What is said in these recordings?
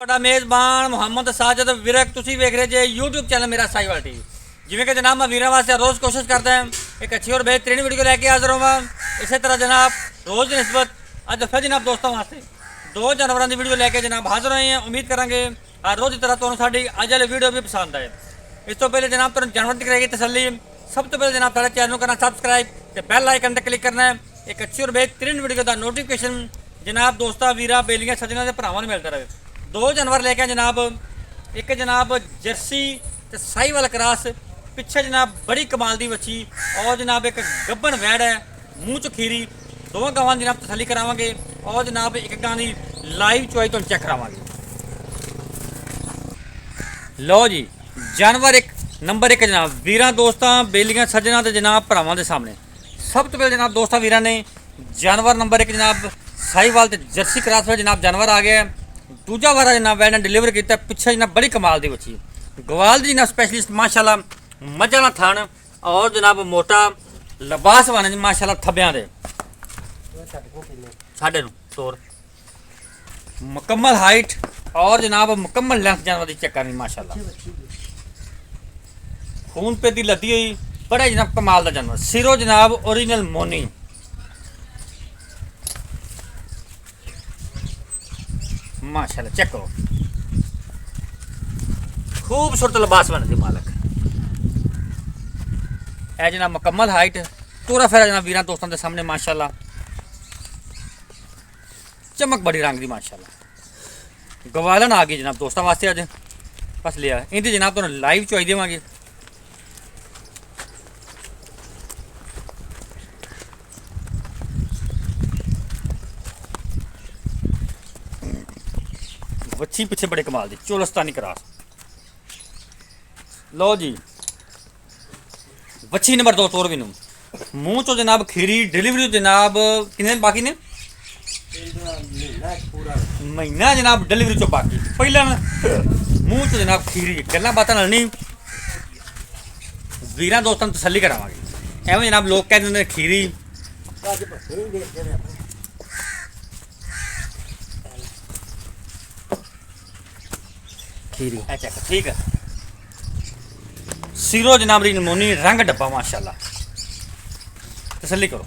ਤੁਹਾਡਾ ਮੇਜ਼ਬਾਨ ਮੁਹੰਮਦ ਸਾਜਦ ਵਿਰਕ ਤੁਸੀਂ ਵੇਖ ਰਹੇ ਜੇ YouTube ਚੈਨਲ ਮੇਰਾ ਸਾਈਵਾਲ ਟੀਵੀ। ਜਿਵੇਂ ਕਿ ਜਨਾਬ ਮੈਂ ਵੀਰਾਂ ਵਾਸਤੇ ਰੋਜ਼ ਕੋਸ਼ਿਸ਼ करता है एक अच्छी और बेहतरीन वीडियो लेके हाजिर होगा। इसी तरह जनाब रोज़ की निस्बत अज फिर जनाब दोस्तों वास्ते दो जानवरों की वीडियो लेके जनाब हाजिर होए हैं। उम्मीद करेंगे हर रोज़ की तरह तुहानू साडी अज वाली वीडियो भी पसंद आए। इस तो पहले जनाब तुहानू जानवर की करेगी तसल्ली। सब तो पहले जनाब सारे चैनल करना सबसक्राइब तो बैल आइकन पर क्लिक करना है। एक अच्छी और बेहतरीन वीडियो का नोटिफिकेशन जनाब दोस्तों वीरा बेलियाँ सज्जना के भरावां नूं मिलता रहे। दो जानवर लेके जनाब एक जनाब जर्सी ते साहीवाल क्रॉस पिछे जनाब बड़ी कमाल की बच्ची और जनाब एक गब्बन वैड़ है मूँह च खीरी दोवें गावां जनाब तसल्ली करावांगे और जनाब एक गां की लाइव चुआई तुहानू चैक करावांगे। लो जी जानवर एक नंबर एक जनाब वीरां दोस्तां बेलियां सज्जना ते जनाब भरावां दे सामने सब तो पहले जनाब दोस्तां वीरां ने जानवर नंबर एक जनाब साहीवाल ते जर्सी क्रॉस में जनाब जानवर आ गया। दूजा वारा जनाब वैड ने डिलीवर किया पिछे जनाब बड़ी कमाल की बच्ची गवाल दी जनाब स्पैशलिस्ट माशाल्लाह मजा ना थान और जनाब मोटा लबास बने माशाल्लाह थब्बियां दे साढ़े तौर मुकम्मल हाइट और जनाब मुकम्मल लेंथ जानवर की चेक करनी माशाल्लाह खून पे दी लदी हुई बड़ा जनाब कमाल का जानवर सिरो जनाब ओरिजिनल मोनी माशाल्लाह चेक करो खूबसूरत लिबास बने मालक है जनाब मुकम्मल हाइट तोरा फेरा जनाब वीरां दोस्तों के सामने माशाल्लाह चमक बड़ी रंग की माशाल्लाह गवालन आ गई जनाब दोस्तों वास्ते अज बस लिया इनकी जनाब तुहानू लाइव चुआई देवांगे। बच्ची पिछे बड़े कमाल दी चोलस्तानी क्रॉस। लो जी बच्ची नंबर दो तोर भी नू मूँह चो जनाब खीरी डिलीवरी जनाब कितने दिन बाकी ने महीना जनाब डिलीवरी चो बाकी पहला मूँह चो जनाब खीरी गल्लां बातां नाल नहीं वीरां दोस्तां नूं तसल्ली करावांगे। एवं जनाब लोग कह दिंदे खीरी खीरी अच्छा ठीक है सिरो जनाब री नमूनी रंग डब्बा माशाल्लाह तसल्ली करो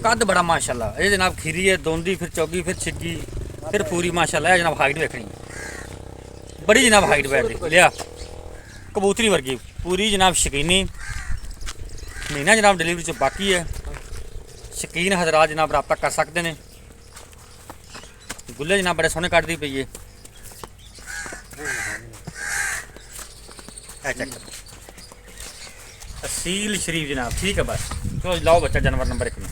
कद बड़ा माशाल्लाह ये जनाब खीरी है दोंदी फिर चौगी फिर छिग्गी फिर पूरी माशाल्लाह है जनाब हाइट वेखनी बड़ी जनाब हाइट बैठ लिया कबूतरी वर्गी पूरी जनाब शकीनी महीना जनाब डिलीवरी चो बाकी है। शकीन हजरात जनाब रब्ता कर सकते हैं। गुल्ले जनाब बड़े सोहने कटदी पई है असील शरीफ जनाब ठीक है बस तो लाओ बच्चा जानवर नंबर एक में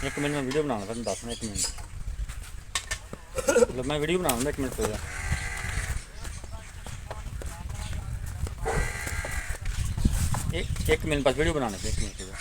एक मिनट में वीडियो बनाना था 10 मिनट 1 मिनट मतलब मैं वीडियो बनाऊंगा 1 मिनट होगा एक मिनट बस वीडियो बनाने से 1 मिनट होगा।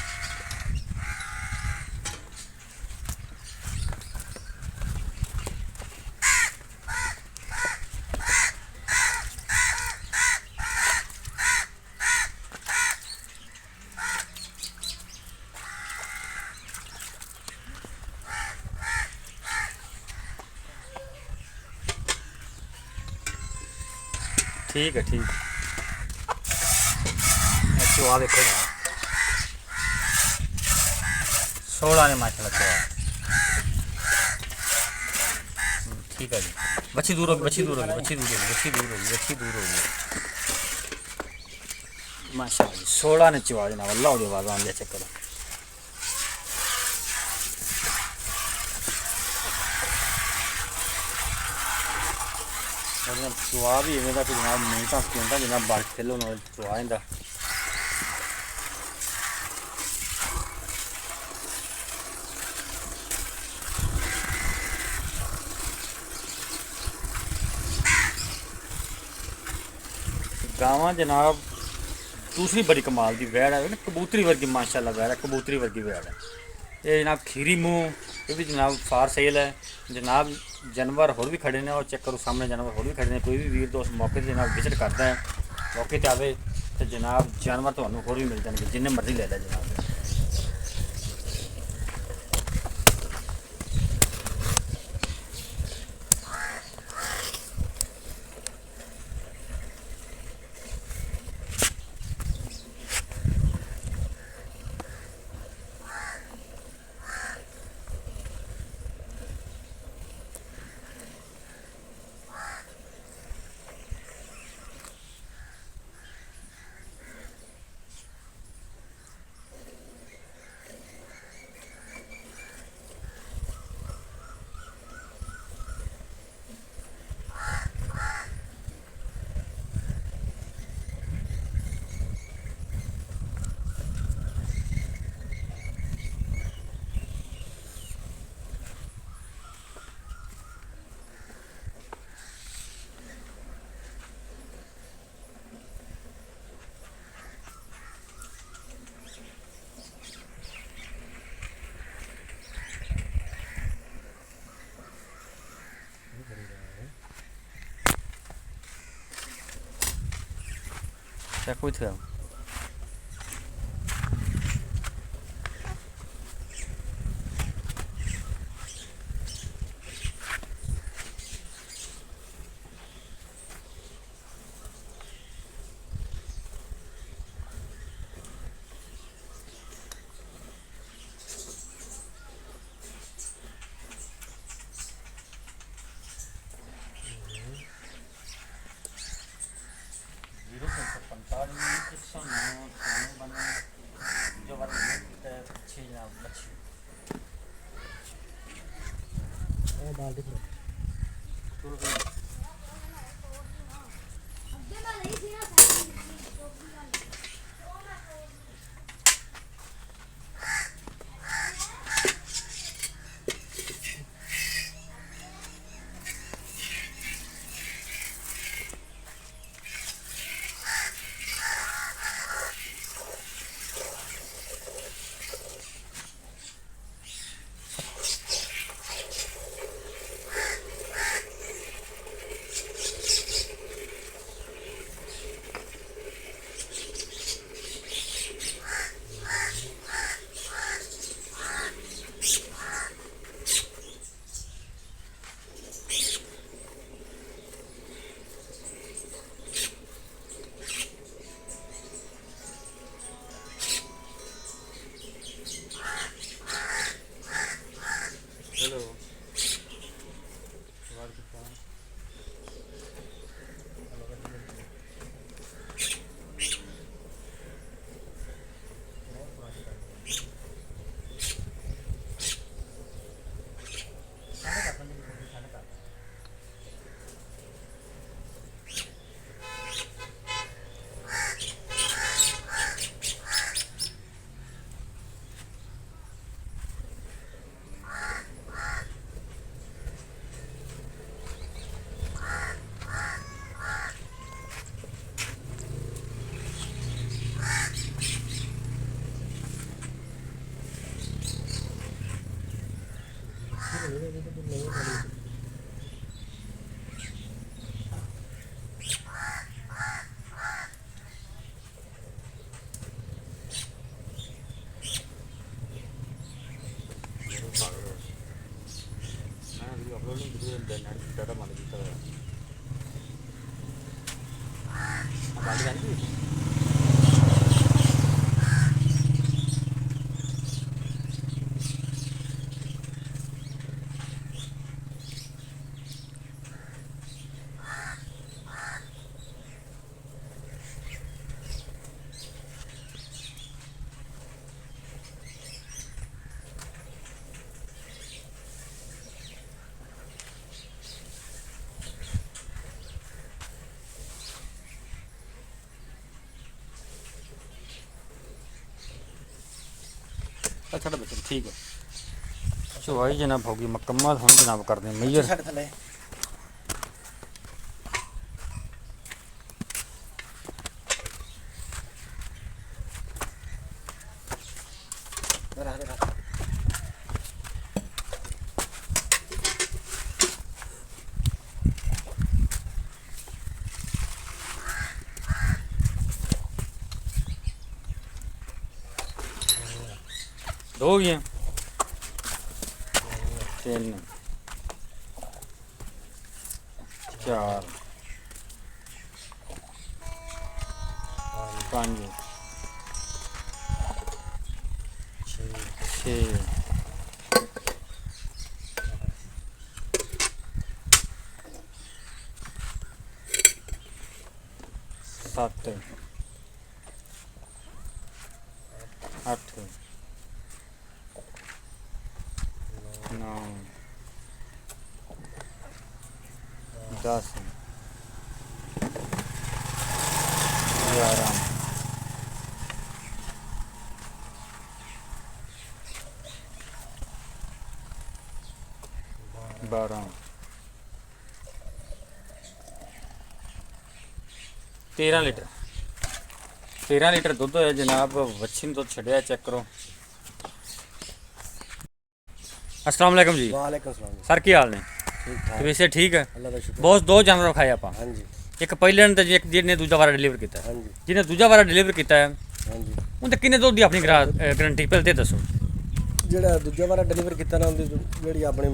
ठीक है ठीक चुआ देखो 16 ने माशाल्लाह चुआ ठीक है जी बच्ची दूर होगी बच्ची दूर होगी बच्ची दूर होगी बच्ची दूर होगी बच्ची दूर होगी माशाल्लाह जी 16 ने चवा जनाब अल्लाह दी आवाज़ आन चेक करो। चवा भी इवें दा कि जनाब नहीं तो क्योंकि जनाब बारिश खेलो ना चवा इंदा गावां जनाब दूसरी बड़ी कमाल की वैड़ है ना कबूतरी वर्गी माशाल्लाह वैड़ है कबूतरी वर्गी वैड़ है। ये जनाब खीरी मुँह ये भी जनाब फार सेल है जनाब। जानवर होर भी खड़े ने और चेक करो सामने जानवर होर भी खड़े ने कोई भी वीर दोस्त मौके पर जनाब विजिट करता है मौके पर आवे तो जनाब जानवर तो होर भी मिल जाएंगे जिन्ने मर्जी ले लै जनाब। Check with him. अच्छा बच्चे ठीक है। चुवाई जनाब होगी मुकम्मल। हम जनाब कर दें मेजर। छड़ थले दो हो गए, 3 4 5 6 7 8 9 10 11 12 13 लीटर 13 लीटर दुध होया जनाब। वच्छी दुध छड़िया चेक करो। अस्सलाम वालेकुम जी। वालेकुम सलाम। सर की हाल ने? ठीक ठाक वैसे ठीक है। अल्लाह दा शुक्र। बहुत दो जानवर खाए आप। हाँ जी एक पहले ने एक जिन्हें दूजा वारा डिलीवर किया है। हाँ जी जिन्हें दूजा वारा डिलीवर किया है हाँ जी। उनके किन्ने दुध की अपनी गारंटी पहले ते दसो। ਜਿਹੜਾ ਦੂਜਾ ਵਾਰਾ ਡਿਲੀਵਰ ਕੀਤਾ ਨਾ ਉਹਦੀ ਜਿਹੜੀ ਆਪਣੀ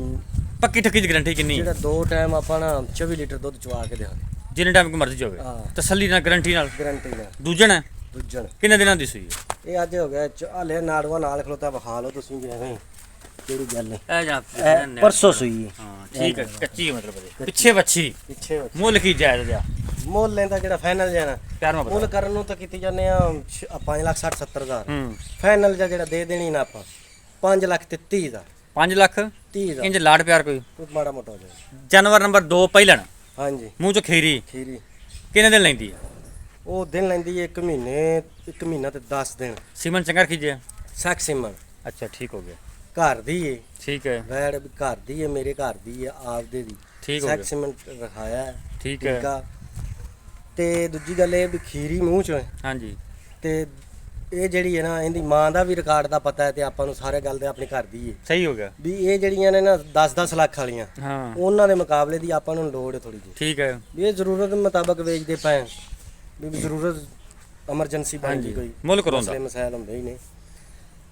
पक्की ठक्की की गारंटी किन्नी? ਜਿਹੜਾ 2 ਟਾਈਮ ਆਪਾਂ ਨਾ 24 ਲੀਟਰ ਦੁੱਧ ਚਵਾ ਕੇ ਦਿਆਂਗੇ जिन्ने टाइम की मर्जी होवे ਹਾਂ तसल्ली ना गारंटी नाल। ਗਾਰੰਟੀ ਨਾਲ दूजन है ਦੂਜਣ किन्ने दिनों दी सुई है? ਇਹ ਅੱਜ ਹੋ ਗਿਆ ਹਾਲੇ ਨਾੜਵਾ ਨਾਲ ਖਲੋਤਾ ਵਿਖਾ ਲਓ ਤੁਸੀਂ ਵੀ ਐਵੇਂ ਕਿਹੜੀ ਗੱਲ ਹੈ ए जनाब ਪਰਸੋਂ ਸੂਈ ਹੈ हाँ ठीक है कच्ची है मतलब पीछे बच्ची ਪਿੱਛੇ ਹੋ। मुल की जायज दिया ਮੁੱਲ ਲੈਂਦਾ ਜਿਹੜਾ ਫਾਈਨਲ ਜਾਣਾ प्यार में ਮੁੱਲ बता। ਕਰਨ ਨੂੰ ਤਾਂ ਕੀਤੀ ਜਾਂਦੇ ਆ 5,60,70,000 हम्म ਫਾਈਨਲ ਜਿਹੜਾ ਦੇ ਦੇਣੀ ਨਾ ਆਪਾਂ 5,30,000 5 लाख 30,000 इंज लाड प्यार कोई। ਕੋਈ ਮਾੜਾ ਮੋਟਾ ਹੋ ਜਾਏ। जानवर नंबर 2 पहिलन ਹਾਂਜੀ मुंह चो खीरी ਖੀਰੀ किन्ने दिन लेंदी है? ਉਹ ਦਿਨ ਲੈਂਦੀ ਹੈ 1 ਮਹੀਨਾ ਤੇ 10 ਦਿਨ सीमन चंगा खींचे। ਸੈਕਸੀਮਨ अच्छा ठीक हो गया। ਘਰ ਦੀ ਏ ठीक है ਵੈੜ ਵੀ ਘਰ ਦੀ ਏ ਮੇਰੇ ਘਰ ਦੀ ਏ ਆਪਦੇ ਦੀ ठीक हो गया। ਸੈਕਸੀਮਨ ਰਖਾਇਆ ਹੈ, ठीक है ਆ। ਤੇ ਦੂਜੀ ਗੱਲ ਇਹ ਵੀ ਖੀਰੀ ਮੂੰਹ ਚ ਹੈ हाँ जी ਤੇ ਇਹ ਜਿਹੜੀ ਹੈ ਨਾ ਇਹਦੀ ਮਾਂ ਦਾ ਵੀ ਰਿਕਾਰਡ ਦਾ ਪਤਾ ਹੈ ਤੇ ਆਪਾਂ ਨੂੰ ਸਾਰੇ ਗੱਲ ਦੇ ਆਪਣੀ ਘਰ ਦੀ ਏ सही हो गया। ਵੀ ਇਹ ਜਿਹੜੀਆਂ ਨੇ ਨਾ 10-10 ਲੱਖ ਵਾਲੀਆਂ हाँ ਉਹਨਾਂ ਦੇ ਮੁਕਾਬਲੇ ਦੀ ਆਪਾਂ ਨੂੰ ਲੋੜ ਹੈ ਥੋੜੀ ਜਿਹੀ ठीक है। ਵੀ ਇਹ ਜ਼ਰੂਰਤ ਮੁਤਾਬਕ ਵੇਚਦੇ ਪਏ ਵੀ ਜ਼ਰੂਰਤ ਐਮਰਜੈਂਸੀ ਬਣ ਹਾਂਜੀ, ਗਈ ਕੋਈ ਮੁੱਲ ਕਰਾਉਂਦਾ। ਮਸਲੇ ਮਸਾਇਲ ਹੁੰਦੇ ਹੀ ਨੇ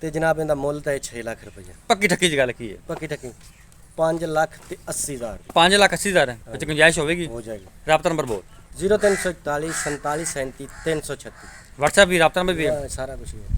ਤੇ ਜਨਾਬ ਇਹਦਾ ਮੁੱਲ ਤਾਂ ਇਹ 6 ਲੱਖ ਰੁਪਏ पक्की ठक्की की गल की है? ਪੱਕੀ ਟੱਕੀ 5,80,000 5,80,000 है गुंजाइश होगी। ਹੋ ਜਾਏਗੀ। राब्ता नंबर बोल। 0341 47 37 336 व्हाट्सएप भी राब्ता नंबर भी है। ਸਾਰਾ ਕੁਝ ਹੀ ਹੈ।